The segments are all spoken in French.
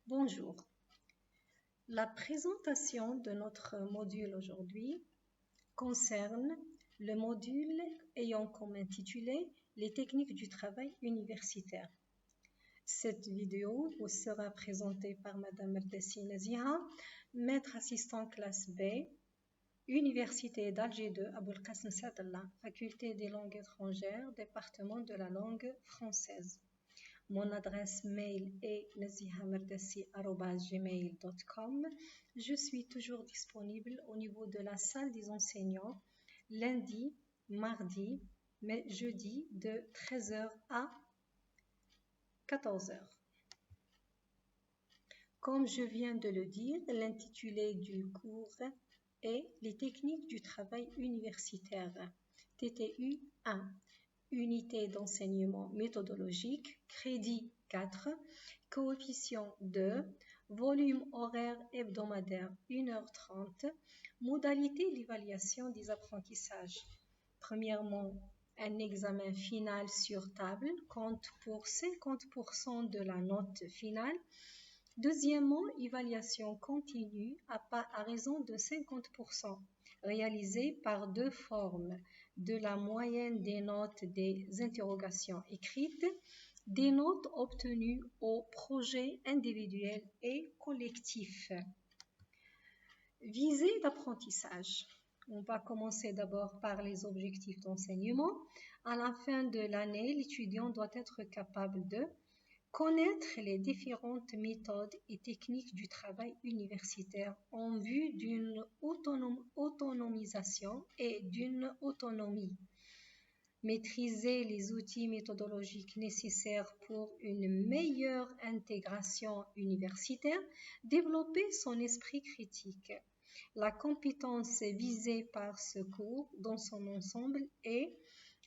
Bonjour. La présentation de notre module aujourd'hui concerne le module ayant comme intitulé Les techniques du travail universitaire. Cette vidéo vous sera présentée par Madame Merdessi Naziha, maître assistant classe B, Université d'Alger 2, Aboul Qasim Saadallah, Faculté des langues étrangères, département de la langue française. Mon adresse mail est nazihamerdessi@gmail.com. Je suis toujours disponible au niveau de la salle des enseignants lundi, mardi, mais jeudi de 13h à 14h. Comme je viens de le dire, l'intitulé du cours est Les techniques du travail universitaire, TTU 1. Unité d'enseignement méthodologique, crédit 4, coefficient 2, volume horaire hebdomadaire 1h30, modalité d'évaluation des apprentissages. Premièrement, un examen final sur table compte pour 50% de la note finale. Deuxièmement, évaluation continue à raison de 50%, réalisée par deux formes, de la moyenne des notes des interrogations écrites, des notes obtenues au projet individuel et collectif. Visée d'apprentissage. On va commencer d'abord par les objectifs d'enseignement. À la fin de l'année, l'étudiant doit être capable de connaître les différentes méthodes et techniques du travail universitaire en vue d'une autonomisation et d'une autonomie. Maîtriser les outils méthodologiques nécessaires pour une meilleure intégration universitaire, développer son esprit critique. La compétence visée par ce cours dans son ensemble est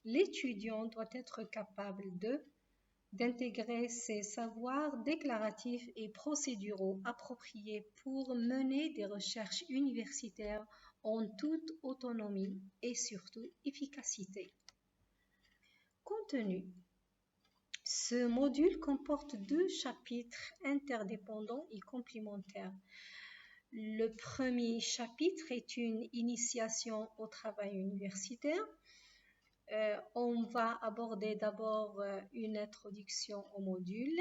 l'étudiant doit être capable d'intégrer ses savoirs déclaratifs et procéduraux appropriés pour mener des recherches universitaires en toute autonomie et surtout efficacité. Contenu. Ce module comporte deux chapitres interdépendants et complémentaires. Le premier chapitre est une initiation au travail universitaire. On va aborder d'abord une introduction au module.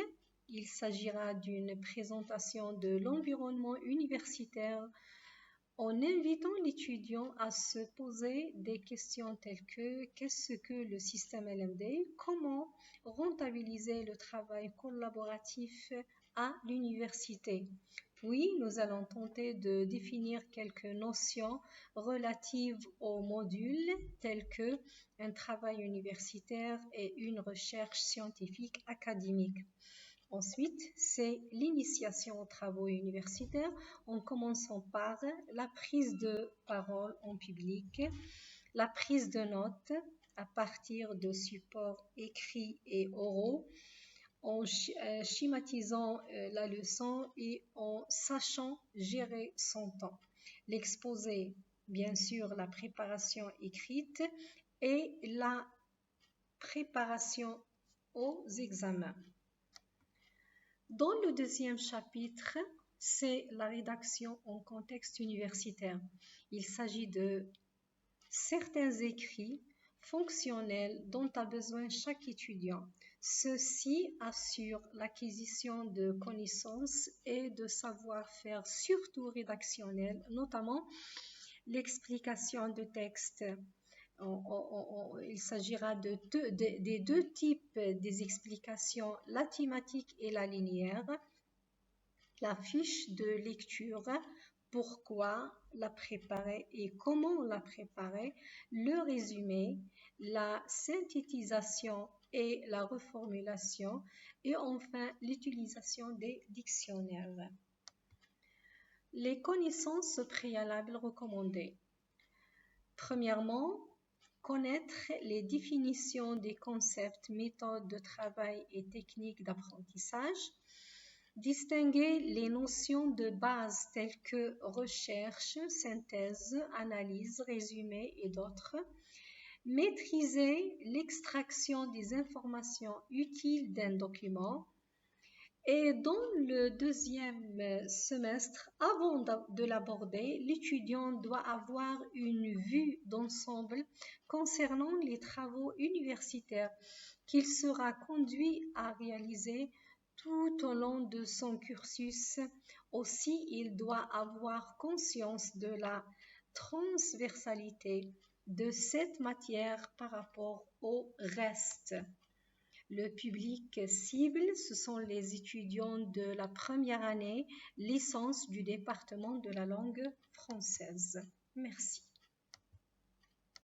Il s'agira d'une présentation de l'environnement universitaire en invitant l'étudiant à se poser des questions telles que qu'est-ce que le système LMD, comment rentabiliser le travail collaboratif à l'université. Puis, nous allons tenter de définir quelques notions relatives au module telles que un travail universitaire et une recherche scientifique académique. Ensuite, c'est l'initiation aux travaux universitaires en commençant par la prise de parole en public, la prise de notes à partir de supports écrits et oraux, en schématisant la leçon et en sachant gérer son temps. L'exposé, bien sûr, la préparation écrite et la préparation aux examens. Dans le deuxième chapitre, c'est la rédaction en contexte universitaire. Il s'agit de certains écrits fonctionnels dont a besoin chaque étudiant. Ceux-ci assurent l'acquisition de connaissances et de savoir-faire, surtout rédactionnels, notamment l'explication de textes. Il s'agira des deux types des explications, la thématique et la linéaire, la fiche de lecture, pourquoi la préparer et comment la préparer, le résumé, la synthétisation et la reformulation, et enfin l'utilisation des dictionnaires. Les connaissances préalables recommandées. Premièrement, connaître les définitions des concepts, méthodes de travail et techniques d'apprentissage. Distinguer les notions de base telles que recherche, synthèse, analyse, résumé et d'autres. Maîtriser l'extraction des informations utiles d'un document Et dans le deuxième semestre, avant de l'aborder, l'étudiant doit avoir une vue d'ensemble concernant les travaux universitaires qu'il sera conduit à réaliser tout au long de son cursus. Aussi, il doit avoir conscience de la transversalité de cette matière par rapport au reste. Le public cible, ce sont les étudiants de la première année licence du département de la langue française. Merci.